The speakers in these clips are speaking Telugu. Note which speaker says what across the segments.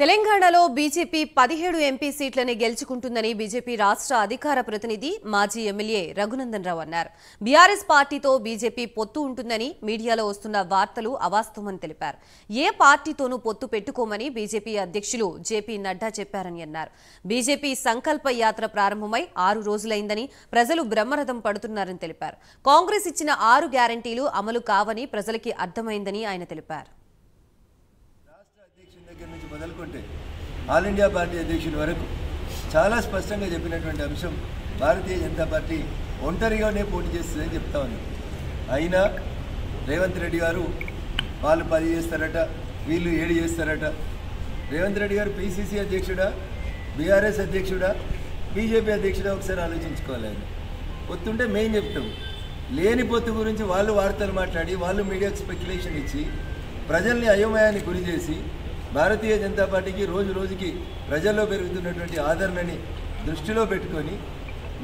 Speaker 1: తెలంగాణలో బీజేపీ 17 ఎంపీ సీట్లని గెలుచుకుంటుందని బీజేపీ రాష్ట్ర అధికార ప్రతినిధి మాజీ ఎమ్మెల్యే రఘునందన్ రావు అన్నారు. బీఆర్ఎస్ పార్టీతో బీజేపీ పొత్తు ఉంటుందని మీడియాలో వస్తున్న వార్తలు అవాస్తవమని తెలిపారు. ఏ పార్టీతోనూ పొత్తు పెట్టుకోమని బీజేపీ అధ్యక్షులు జేపీ నడ్డా చెప్పారని అన్నారు. బీజేపీ సంకల్ప యాత్ర ప్రారంభమై 6 రోజులైందని ప్రజలు బ్రహ్మరథం పడుతున్నారని తెలిపారు. కాంగ్రెస్ ఇచ్చిన 6 గ్యారంటీలు అమలు కావని ప్రజలకి అర్థమైందని ఆయన తెలిపారు.
Speaker 2: మొదలుకుంటే ఆల్ ఇండియా పార్టీ అధ్యక్షుడి వరకు చాలా స్పష్టంగా చెప్పినటువంటి అంశం భారతీయ జనతా పార్టీ ఒంటరిగానే పోటీ చేస్తుందని చెప్తా ఉన్నాం. అయినా రేవంత్ రెడ్డి గారు వాళ్ళు 10 చేస్తారట, వీళ్ళు 7 చేస్తారట. రేవంత్ రెడ్డి గారు పిసిసి అధ్యక్షుడా, బీఆర్ఎస్ అధ్యక్షుడా, బీజేపీ అధ్యక్షుడా ఒకసారి ఆలోచించుకోవాలి. ఆయన పొత్తుంటే మేం చెప్తాం, లేని పొత్తు గురించి వాళ్ళు వార్తలు మాట్లాడి వాళ్ళు మీడియాకు స్పెక్యులేషన్ ఇచ్చి ప్రజల్ని అయోమయానికి గురి చేసి భారతీయ జనతా పార్టీకి రోజు రోజుకి ప్రజల్లో పెరుగుతున్నటువంటి ఆదరణని దృష్టిలో పెట్టుకొని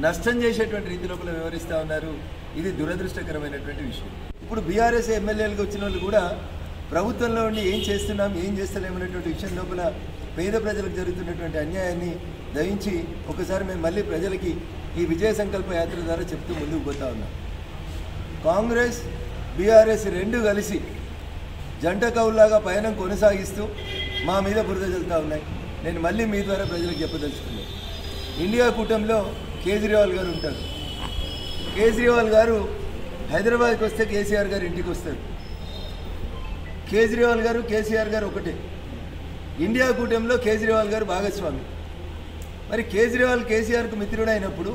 Speaker 2: నష్టం చేసేటువంటి రీతిలో వ్యవహరిస్తూ ఉన్నారు. ఇది దురదృష్టకరమైనటువంటి విషయం. ఇప్పుడు బీఆర్ఎస్ ఎమ్మెల్యేలకు వచ్చిన వాళ్ళు కూడా ప్రభుత్వంలో ఉండి ఏం చేస్తున్నాం ఏం చేస్తలేమనేటువంటి విషయం లోపల పేద ప్రజలకు జరుగుతున్నటువంటి అన్యాయాన్ని దయించి ఒకసారి మేము మళ్ళీ ప్రజలకి ఈ విజయ సంకల్ప యాత్ర ద్వారా చెప్తూ ముందుకు పోతా ఉన్నాం. కాంగ్రెస్ బీఆర్ఎస్ రెండు కలిసి జంట కౌల్లాగా పయనం కొనసాగిస్తూ మా మీద బురద చల్లుతూ ఉన్నాయి. నేను మళ్ళీ మీ ద్వారా ప్రజలకు చెప్పదలుచుకున్నాను. ఇండియా కూటమిలో కేజ్రీవాల్ గారు ఉంటారు. కేజ్రీవాల్ గారు హైదరాబాద్కి వస్తే కేసీఆర్ గారు ఇంటికి వస్తారు. కేజ్రీవాల్ గారు కేసీఆర్ గారు ఒకటే. ఇండియా కూటమిలో కేజ్రీవాల్ గారు భాగస్వామి. మరి కేజ్రీవాల్ కేసీఆర్కు మిత్రుడు అయినప్పుడు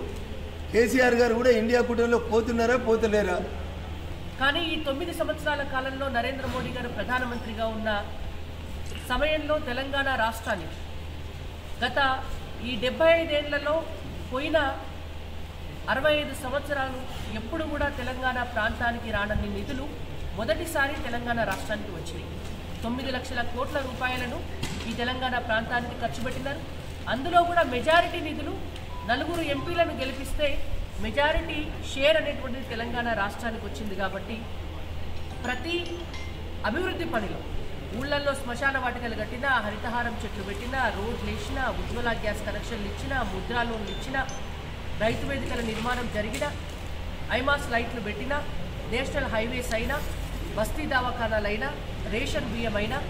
Speaker 2: కేసీఆర్ గారు కూడా ఇండియా కూటమిలో పోతున్నారా పోతలేరా?
Speaker 3: కానీ ఈ 9 సంవత్సరాల కాలంలో నరేంద్ర మోడీ గారు ప్రధానమంత్రిగా ఉన్న సమయంలో తెలంగాణ రాష్ట్రాన్ని గత ఈ 75 ఏళ్లలో పోయిన 65 సంవత్సరాలు ఎప్పుడు కూడా తెలంగాణ ప్రాంతానికి రానన్ని నిధులు మొదటిసారి తెలంగాణ రాష్ట్రానికి వచ్చినాయి. 9 లక్షల కోట్ల రూపాయలను ఈ తెలంగాణ ప్రాంతానికి ఖర్చు పెట్టినారు. అందులో కూడా మెజారిటీ నిధులు 4 ఎంపీలను గెలిపిస్తే మెజారిటీ షేర్ అనేటువంటిది తెలంగాణ రాష్ట్రానికి వచ్చింది. కాబట్టి ప్రతి అభివృద్ధి పనిలో ఊళ్ళల్లో శ్మశాన వాటికలు కట్టినా, హరితహారం చెట్లు పెట్టినా, రోడ్లు వేసినా, ఉజ్వల గ్యాస్ కనెక్షన్లు ఇచ్చినా, ముద్రా లోన్లు ఇచ్చినా, రైతు వేదికల నిర్మాణం జరిగినా, ఐమాస్ లైట్లు పెట్టినా, నేషనల్ హైవేస్ అయినా, బస్తీ దవాఖానాలైనా, రేషన్ బియ్యం అయినా,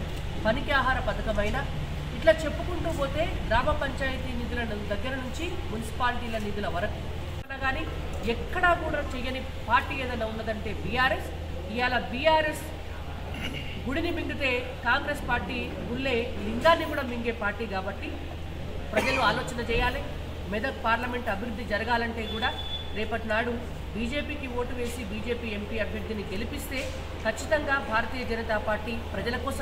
Speaker 3: పనికి ఆహార పథకమైనా, ఇట్లా చెప్పుకుంటూ పోతే గ్రామ పంచాయతీ నిధుల దగ్గర నుంచి మున్సిపాలిటీల నిధుల వరకు కానీ ఎక్కడా కూడా చేయని పార్టీ ఏదైనా ఉన్నదంటే బీఆర్ఎస్. ఇవాళ బీఆర్ఎస్ గుడిని మింగితే కాంగ్రెస్ పార్టీ గుళ్ళే లింగాన్ని కూడా మింగే పార్టీ. కాబట్టి ప్రజలు ఆలోచన చేయాలి. మెదక్ పార్లమెంట్ అభివృద్ధి జరగాలంటే కూడా రేపటి నాడు బీజేపీకి ఓటు వేసి బీజేపీ ఎంపీ అభ్యర్థిని గెలిపిస్తే ఖచ్చితంగా భారతీయ జనతా పార్టీ ప్రజల కోసం